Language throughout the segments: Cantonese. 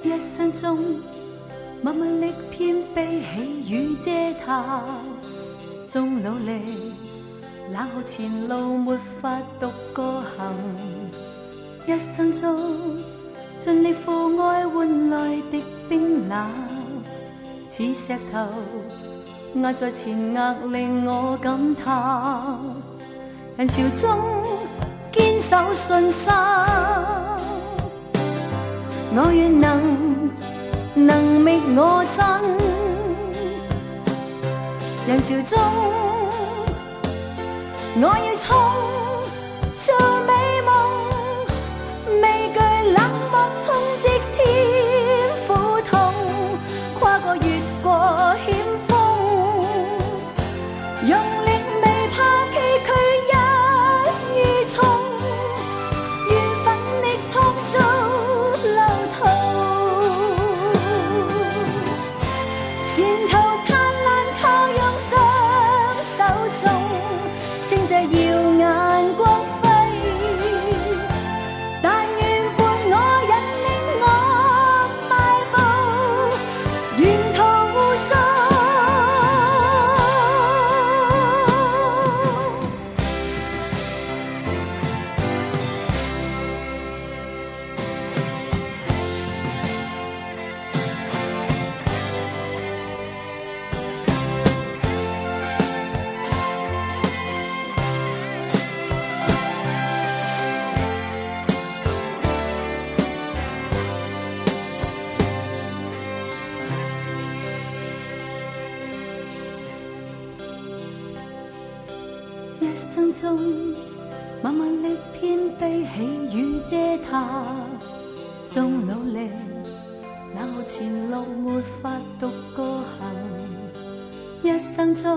一生中默默力偏悲喜與嗟嘆，縱努力冷酷前路沒法獨個行，一生中盡力付愛換來的冰冷，似石頭壓在前額令我感嘆，人潮中堅守信心，我願能覓我真，人潮中我要衝做美夢，未懼冷漠衝擊天苦痛，跨過越過險峰，用力未怕崎嶇一於衝，願奮力創造路途，前途燦爛靠用雙手中，星際耀眼光輝，但願伴我引領我邁步，沿途護送。一生中默默力偏悲喜與嗟嘆，縱努力冷酷前路沒法獨個行，一生中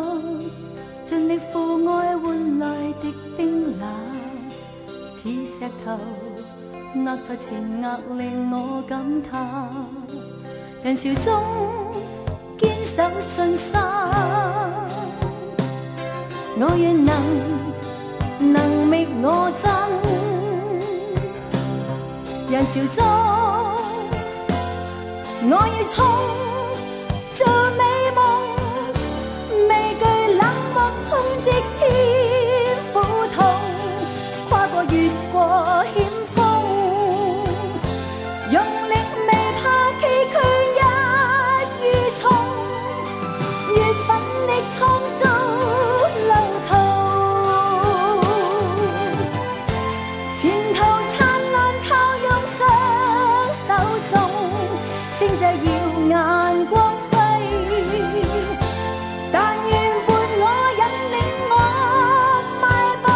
盡力付愛換來的冰冷，似石頭壓在前額令我感嘆，人潮中堅守信心，我願能覓我真，人潮中我要衝做美夢，未懼冷漠衝擊天苦痛，跨過越過險峰，用力未怕崎嶇一於衝，願奮力創造路途，前途燦爛靠用雙手中，星際耀眼光輝，但願伴我引領我邁步，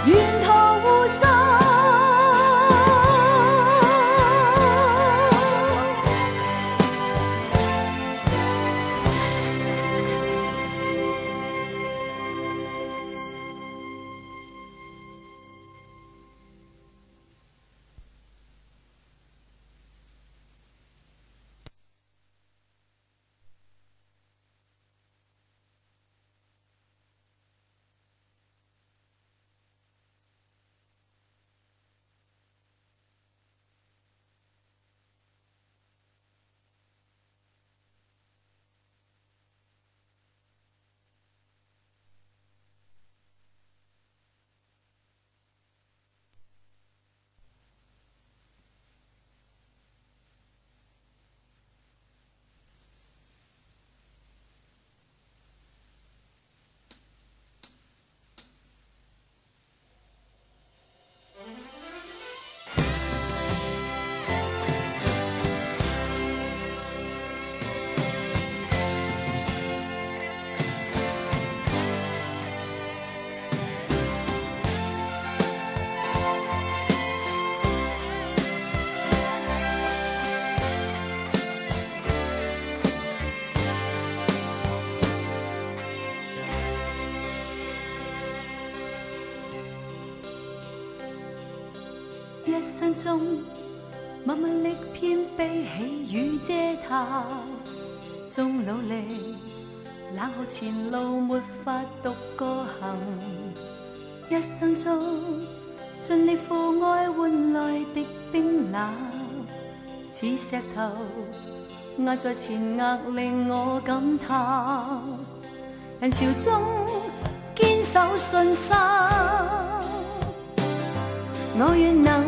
沿途護送。一生中默默力偏悲喜與嗟嘆，縱努力冷酷前路沒法獨個行，一生中盡力付愛換來的冰冷，似石頭壓在前額，令我感嘆。人潮中堅守信心，我願能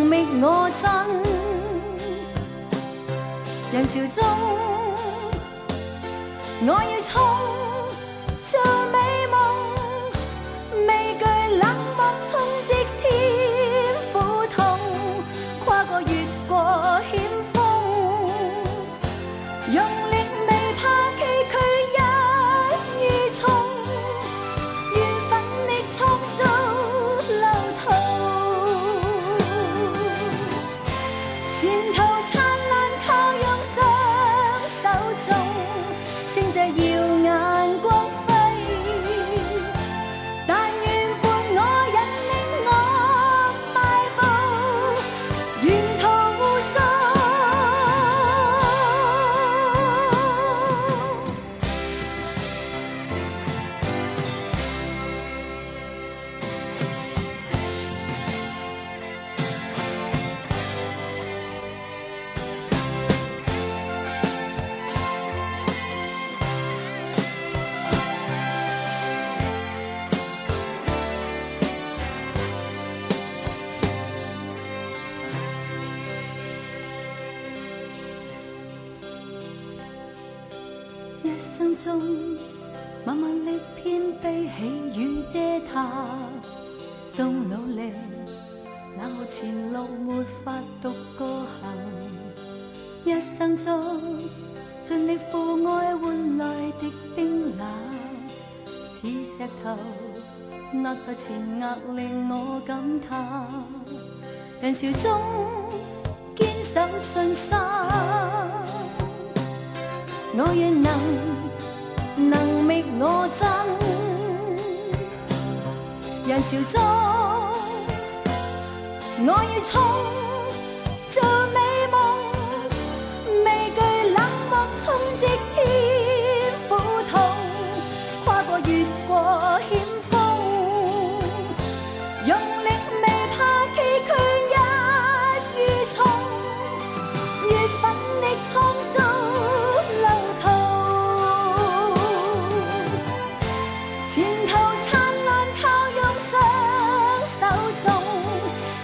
覓我真。人潮中我要衝做美夢，未懼冷漠衝擊天苦痛，跨過越過險峰，用力未怕崎嶇一於衝，願奮力創造路途，前途燦爛靠用雙手中，星際耀眼光輝，但願伴我引領我邁步，沿途護送。一生中萬萬力偏悲喜與嗟嘆，縱努力那前路沒法獨個行。一生中盡力付愛換來的冰冷，似石頭壓在前額，令我感嘆。人潮中堅守信心，我願能覓我真。人潮中我要衝做美夢，未懼冷漠衝擊天苦痛，跨過越過險峰，用力未怕崎嶇一於衝，願奮力創造路途，前途燦爛靠用雙手中，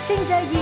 星際耀